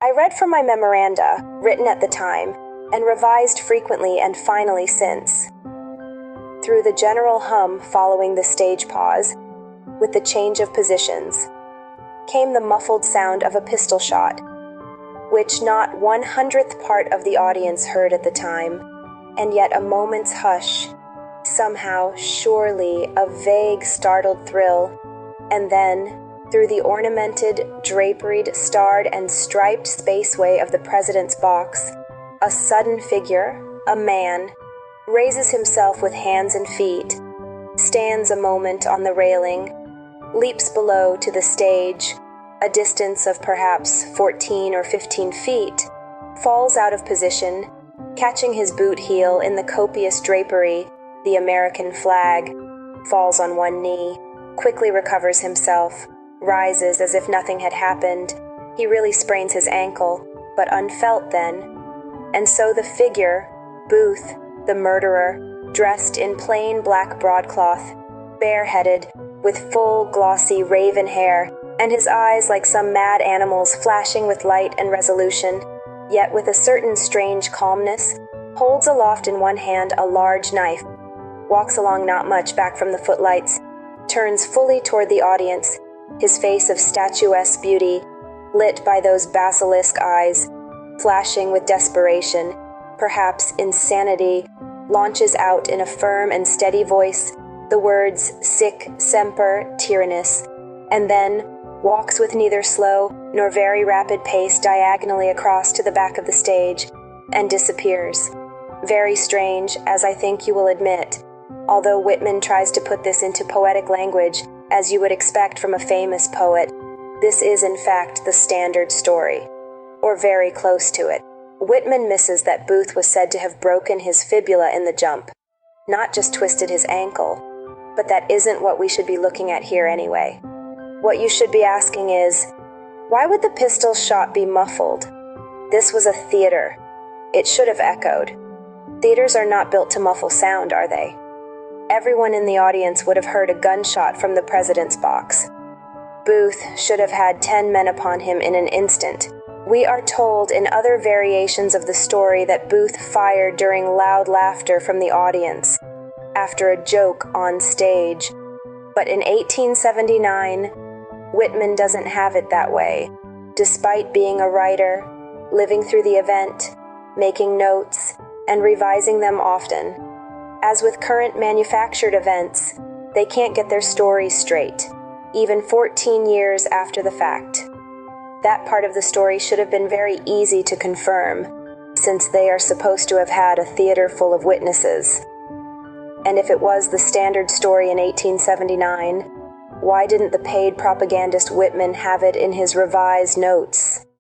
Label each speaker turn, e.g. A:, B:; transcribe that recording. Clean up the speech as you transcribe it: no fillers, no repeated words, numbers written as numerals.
A: I read from my memoranda, written at the time, and revised frequently and finally since. Through the general hum following the stage pause, with the change of positions, came the muffled sound of a pistol shot, which not 1/100th part of the audience heard at the time, and yet a moment's hush, somehow, surely, a vague, startled thrill, and then, through the ornamented, draperied, starred, and striped spaceway of the president's box, a sudden figure, a man, raises himself with hands and feet, stands a moment on the railing, leaps below to the stage, a distance of perhaps 14 or 15 feet, falls out of position, catching his boot heel in the copious drapery, the American flag, falls on one knee, quickly recovers himself, rises as if nothing had happened. He really sprains his ankle, but unfelt then. And so the figure, Booth, the murderer, dressed in plain black broadcloth, bareheaded, with full, glossy, raven hair, and his eyes like some mad animal's flashing with light and resolution, yet with a certain strange calmness, holds aloft in one hand a large knife, walks along not much back from the footlights, turns fully toward the audience, his face of statuesque beauty, lit by those basilisk eyes, flashing with desperation, perhaps insanity, launches out in a firm and steady voice the words sic semper tyrannis, and then walks with neither slow nor very rapid pace diagonally across to the back of the stage and disappears. Very strange, as I think you will admit, although Whitman tries to put this into poetic language, as you would expect from a famous poet. This is in fact the standard story, or very close to it. Whitman misses that Booth was said to have broken his fibula in the jump, not just twisted his ankle, but that isn't what we should be looking at here anyway. What you should be asking is, why would the pistol shot be muffled? This was a theater. It should have echoed. Theaters are not built to muffle sound, are they? Everyone in the audience would have heard a gunshot from the president's box. Booth should have had 10 men upon him in an instant. We are told in other variations of the story that Booth fired during loud laughter from the audience, after a joke on stage. But in 1879, Whitman doesn't have it that way, despite being a writer, living through the event, making notes, and revising them often. As with current manufactured events, they can't get their stories straight, even 14 years after the fact. That part of the story should have been very easy to confirm, since they are supposed to have had a theater full of witnesses. And if it was the standard story in 1879, why didn't the paid propagandist Whitman have it in his revised notes?